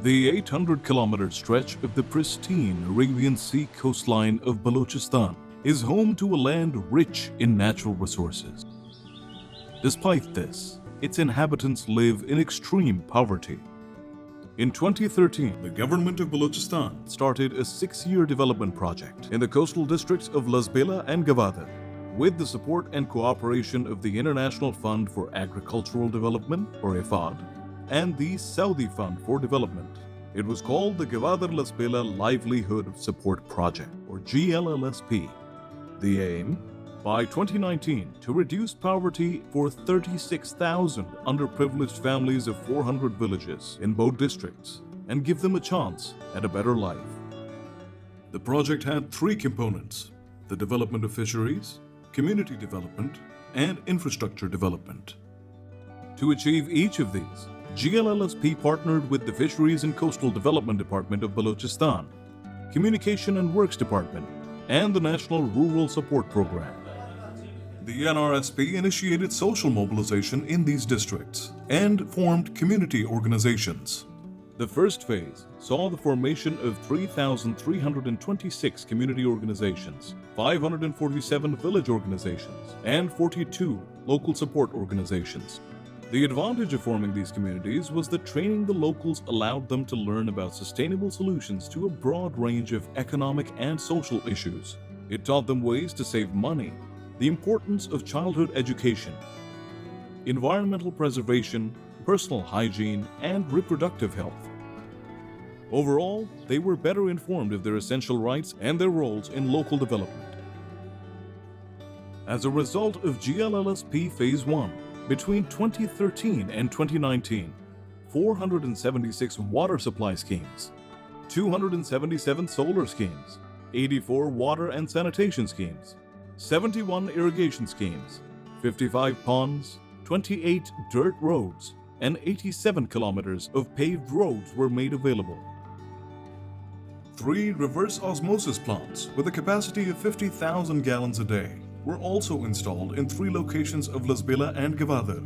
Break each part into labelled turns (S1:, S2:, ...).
S1: The 800-kilometer stretch of the pristine Arabian Sea coastline of Balochistan is home to a land rich in natural resources. Despite this, its inhabitants live in extreme poverty. In 2013, the government of Balochistan started a 6-year development project in the coastal districts of Lasbela and Gwadar, with the support and cooperation of the International Fund for Agricultural Development, or IFAD, and the Saudi Fund for Development. It was called the Gwadar Lasbela Livelihoods Support Project, or GLLSP. The aim, by 2019, to reduce poverty for 36,000 underprivileged families of 400 villages in both districts and give them a chance at a better life. The project had 3 components: the development of fisheries, community development, and infrastructure development. To achieve each of these, GLLSP partnered with the Fisheries and Coastal Development Department of Balochistan, Communication and Works Department, and the National Rural Support Program. The NRSP initiated social mobilization in these districts and formed community organizations. The first phase saw the formation of 3,326 community organizations, 547 village organizations, and 42 local support organizations. The advantage of forming these communities was that training the locals allowed them to learn about sustainable solutions to a broad range of economic and social issues. It taught them ways to save money, the importance of childhood education, environmental preservation, personal hygiene, and reproductive health. Overall, they were better informed of their essential rights and their roles in local development. As a result of GLLSP Phase 1, between 2013 and 2019, 476 water supply schemes, 277 solar schemes, 84 water and sanitation schemes, 71 irrigation schemes, 55 ponds, 28 dirt roads, and 87 kilometers of paved roads were made available. 3 reverse osmosis plants with a capacity of 50,000 gallons a day were also installed in 3 locations of Lasbela and Gwadar.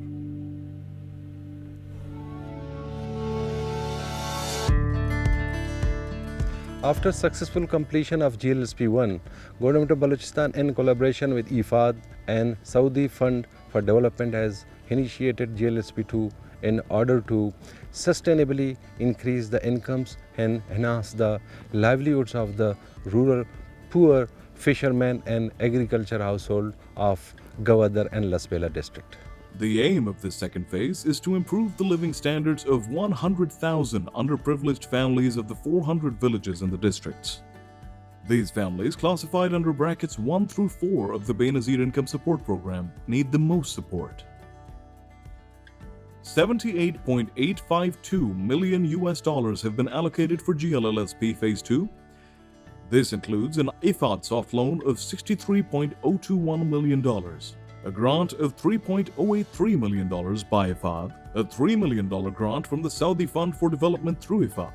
S2: After successful completion of GLLSP-I, Government of Balochistan, in collaboration with IFAD and Saudi Fund for Development, has initiated GLLSP-II in order to sustainably increase the incomes and enhance the livelihoods of the rural, poor fishermen and agriculture household of Gwadar and Lasbela district.
S1: The aim of this second phase is to improve the living standards of 100,000 underprivileged families of the 400 villages in the districts. These families, classified under brackets 1 through 4 of the Benazir Income Support Program, need the most support. $78.852 million have been allocated for GLLSP Phase 2. This includes an IFAD soft loan of $63.021 million, a grant of $3.083 million by IFAD, a $3 million grant from the Saudi Fund for Development through IFAD,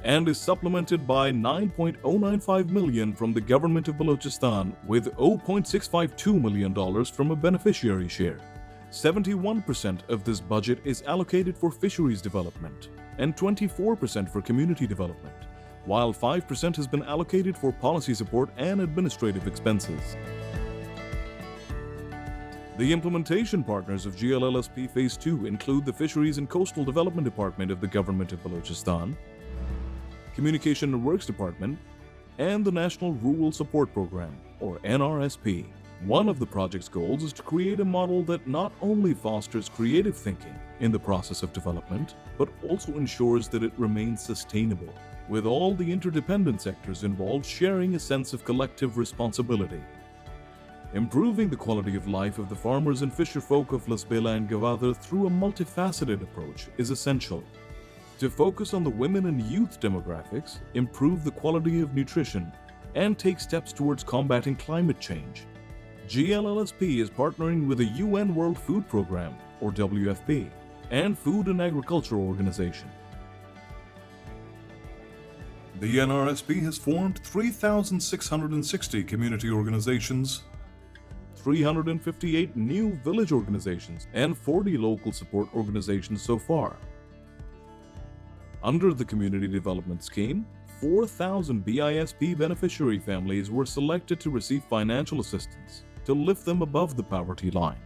S1: and is supplemented by $9.095 million from the government of Balochistan, with $0.652 million from a beneficiary share. 71% of this budget is allocated for fisheries development and 24% for community development, while 5% has been allocated for policy support and administrative expenses. The implementation partners of GLLSP Phase 2 include the Fisheries and Coastal Development Department of the Government of Balochistan, Communication and Works Department, and the National Rural Support Program, or NRSP. One of the project's goals is to create a model that not only fosters creative thinking in the process of development, but also ensures that it remains sustainable, with all the interdependent sectors involved sharing a sense of collective responsibility. Improving the quality of life of the farmers and fisherfolk of Lasbela and Gwadar through a multifaceted approach is essential. To focus on the women and youth demographics, improve the quality of nutrition, and take steps towards combating climate change, GLLSP is partnering with the UN World Food Program, or WFP, and Food and Agriculture Organization. The NRSP has formed 3,660 community organizations, 358 new village organizations, and 40 local support organizations so far. Under the Community Development Scheme, 4,000 BISP beneficiary families were selected to receive financial assistance to lift them above the poverty line,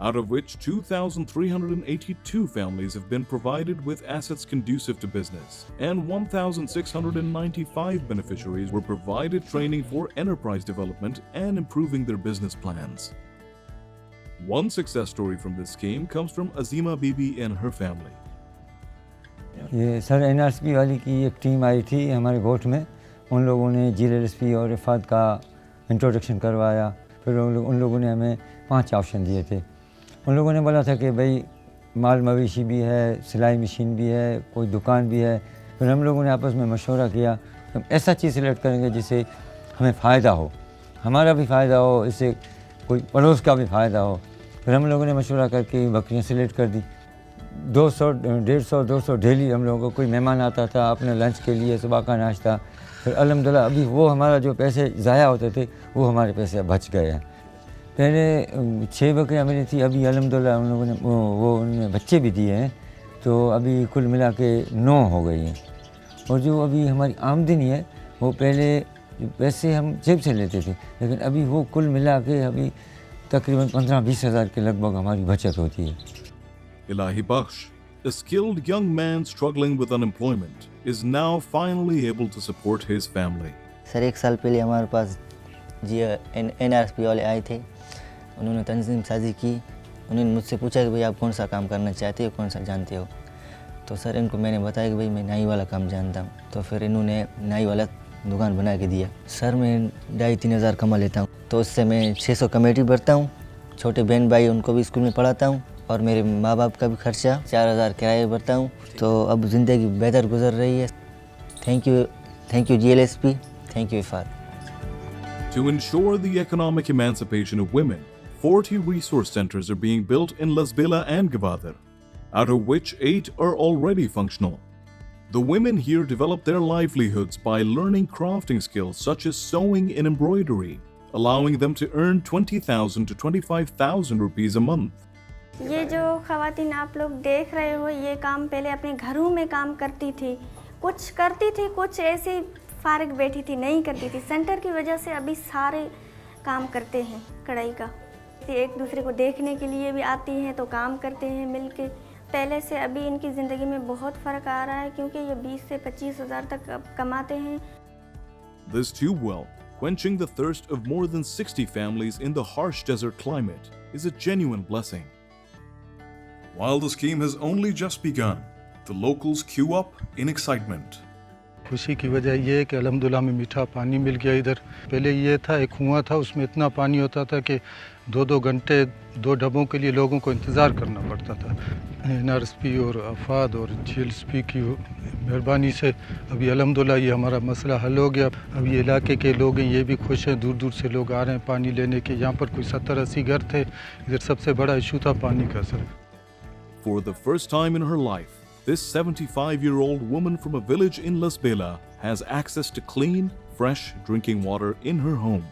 S1: out of which 2,382 families have been provided with assets conducive to business, and 1,695 beneficiaries were provided training for enterprise development and improving their business plans. One success story from this scheme comes from Azima Bibi and her family.
S3: ये sir NRSP वाली की एक team आई थी हमारे गोठ में, उन लोगों ने GLLSP और IFAD का इंट्रोडक्शन करवाया। फिर उन लोगों ने हमें 5 ऑप्शन दिए थे। उन लोगों ने बोला था कि भाई माल मवेशी भी है, सिलाई मशीन भी है, कोई दुकान भी है। फिर हम लोगों ने आपस में मशवरा किया हम ऐसा चीज़ सिलेक्ट करेंगे जिससे हमें फ़ायदा हो, हमारा भी फ़ायदा हो, इससे कोई पड़ोस का भी फ़ायदा हो। फिर हम लोगों ने मशवरा करके बकरियाँ सिलेक्ट कर दी। 200, 150, 200 डेली हम लोगों को कोई मेहमान आता था अपने लंच के लिए, सुबह का नाश्ता। फिर अल्हम्दुलिल्लाह अभी वो हमारा जो पैसे ज़ाया होते थे वो हमारे पैसे बच गए हैं। पहले 6 बकरियाँ मिली थी, अभी अल्हम्दुलिल्लाह उन लोगों ने उनमें बच्चे भी दिए हैं, तो अभी कुल मिला के 9 हो गई हैं। और जो अभी हमारी आमदनी है वो पहले पैसे हम जेब से लेते थे, लेकिन अभी वो कुल मिला के अभी तकरीबन 15-20 हज़ार के लगभग हमारी बचत होती है।
S1: Ilahi Bakhsh, a skilled young man struggling with unemployment, is now finally able to support his family.
S4: Sir 1 साल पहले हमारे पास NRSP वाले आए थे, उन्होंने तंजीम साजी की। उन्होंने मुझसे पूछा कि भाई आप कौन सा काम करना चाहते हो, कौन सा जानते हो। तो सर इनको मैंने बताया कि भाई मैं नाई वाला काम जानता हूँ। तो फिर इन्होंने नाई वाला दुकान बना के दिया। सर मैं 2,500-3 हज़ार कमा लेता हूँ, तो उससे मैं 600 कमेटी भरता हूँ, छोटे बहन भाई उनको भी स्कूल में पढ़ाता हूँ, और मेरे माँ बाप का भी खर्चा 4,000 किराया भरता हूँ। तो अब ज़िंदगी बेहतर गुजर रही है। Thank you GLSP, thank you IFAD.
S1: To ensure the economic emancipation of women, 40 resource centers are being built in Lasbela and Gwadar, out of which 8 are already functional. The women here develop their livelihoods by learning crafting skills such as sewing and embroidery, allowing them to earn 20,000 to 25,000 rupees a month.
S5: ये जो ख़वातीन आप लोग देख रहे हो, ये काम पहले अपने घरों में काम करती थी, कुछ करती थी, कुछ ऐसे फारिग बैठी थी, नहीं करती थी। सेंटर की वजह से अभी सारे काम करते हैं कढ़ाई का। एक दूसरे को देखने के लिए भी आती हैं तो काम करते हैं मिलके। पहले से अभी इनकी ज़िंदगी में बहुत फ़र्क आ रहा है, क्योंकि ये 20 से 25 हज़ार तक कमाते हैं।
S1: This tube well, quenching the thirst of more than 60 families in the harsh desert climate, is a genuine blessing. While the scheme has only just begun, the locals queue up in excitement.
S6: खुशी की वजह ये है कि अल्हम्दुलिल्लाह में मीठा पानी मिल गया इधर। पहले ये था एक कुआं था, उसमें इतना पानी होता था कि 2-2 घंटे 2 डब्बों के लिए लोगों को इंतज़ार करना पड़ता था। NRSP और IFAD और GLLSP की मेहरबानी से अभी अल्हम्दुलिल्लाह ये हमारा मसला हल हो गया। अब ये इलाके के लोग हैं, ये भी खुश हैं, दूर दूर से लोग आ रहे हैं पानी लेने के। यहाँ पर कोई 70-80 घर थे, इधर सबसे बड़ा इशू था पानी का sir.
S1: For the first time in her life, this 75-year-old woman from a village in Lasbela has access to clean, fresh drinking water in her home.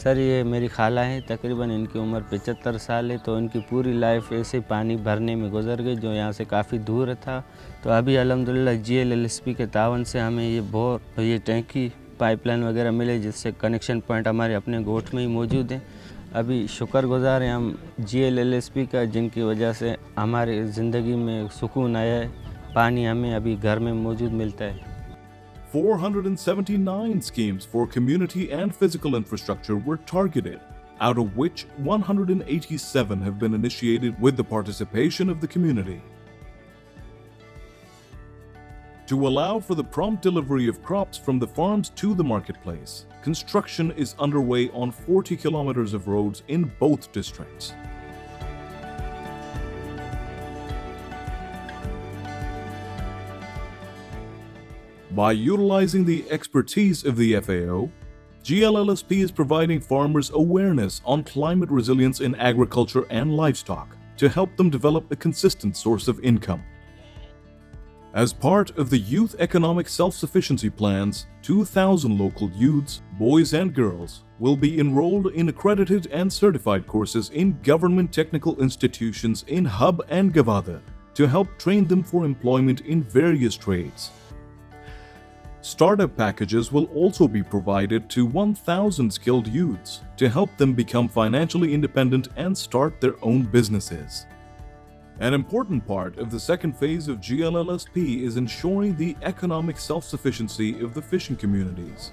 S7: Sir ये मेरी खाला है, तकरीबन इनकी उम्र 75 साल है, तो इनकी पूरी लाइफ ऐसे पानी भरने में गुजर गई जो यहाँ से काफ़ी दूर था। तो अभी अल्हम्दुलिल्लाह GLLSP के तावन से हमें ये टैंकी पाइपलाइन वगैरह मिले, जिससे कनेक्शन पॉइंट हमारे अपने गोठ में ही मौजूद हैं। अभी शुक्रगुजार हैं हम GLLSP का, जिनकी वजह से हमारे ज़िंदगी में सुकून आया है। पानी हमें अभी घर में मौजूद मिलता है।
S1: 479 schemes for community and physical infrastructure were targeted, out of which 187 have been initiated with the participation of the community. To allow for the prompt delivery of crops from the farms to the marketplace, construction is underway on 40 kilometers of roads in both districts. By utilizing the expertise of the FAO, GLLSP is providing farmers awareness on climate resilience in agriculture and livestock to help them develop a consistent source of income. As part of the Youth Economic Self-Sufficiency Plans, 2,000 local youths, boys and girls, will be enrolled in accredited and certified courses in government technical institutions in Hub and Gwadar, to help train them for employment in various trades. Startup packages will also be provided to 1,000 skilled youths to help them become financially independent and start their own businesses. An important part of the second phase of GLLSP is ensuring the economic self-sufficiency of the fishing communities.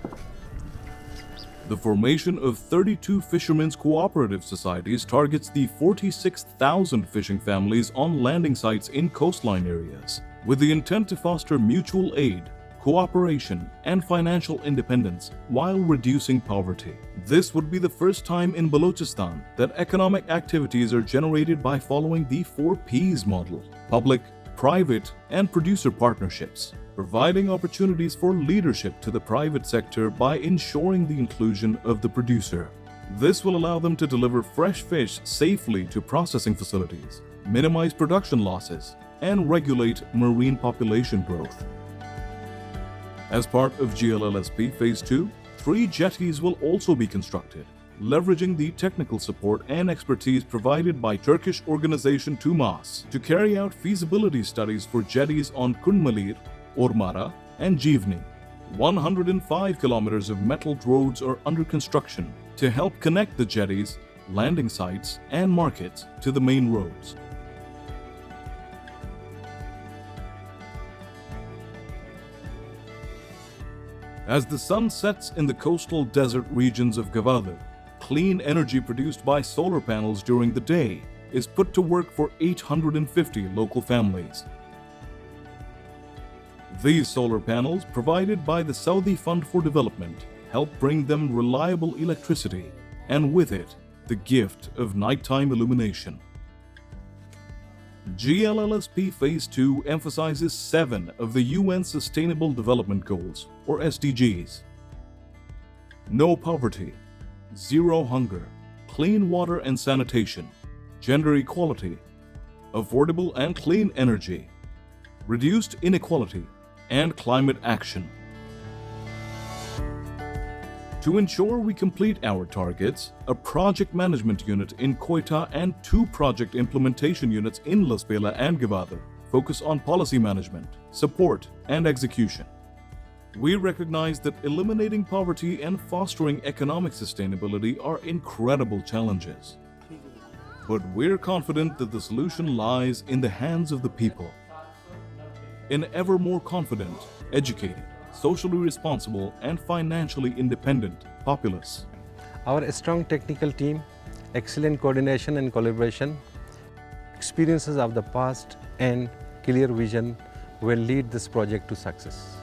S1: The formation of 32 fishermen's cooperative societies targets the 46,000 fishing families on landing sites in coastline areas, with the intent to foster mutual aid, cooperation, and financial independence while reducing poverty. This would be the first time in Balochistan that economic activities are generated by following the 4 Ps model: public, private, and producer partnerships, providing opportunities for leadership to the private sector by ensuring the inclusion of the producer. This will allow them to deliver fresh fish safely to processing facilities, minimize production losses, and regulate marine population growth. As part of GLLSP Phase 2, 3 jetties will also be constructed, leveraging the technical support and expertise provided by Turkish organization TUMAS to carry out feasibility studies for jetties on Kunmalir, Ormara, and Jivni. 105 kilometers of metalled roads are under construction to help connect the jetties, landing sites, and markets to the main roads. As the sun sets in the coastal desert regions of Gwadar, clean energy produced by solar panels during the day is put to work for 850 local families. These solar panels, provided by the Saudi Fund for Development, help bring them reliable electricity and with it, the gift of nighttime illumination. GLLSP Phase 2 emphasizes 7 of the UN Sustainable Development Goals, or SDGs. No poverty, zero hunger, clean water and sanitation, gender equality, affordable and clean energy, reduced inequality, and climate action. To ensure we complete our targets, a project management unit in Quetta and 2 project implementation units in Lasbela and Gwadar focus on policy management, support, and execution. We recognize that eliminating poverty and fostering economic sustainability are incredible challenges. But we're confident that the solution lies in the hands of the people. An ever more confident, educated, socially responsible, and financially independent populace.
S2: Our strong technical team, excellent coordination and collaboration, experiences of the past, and clear vision will lead this project to success.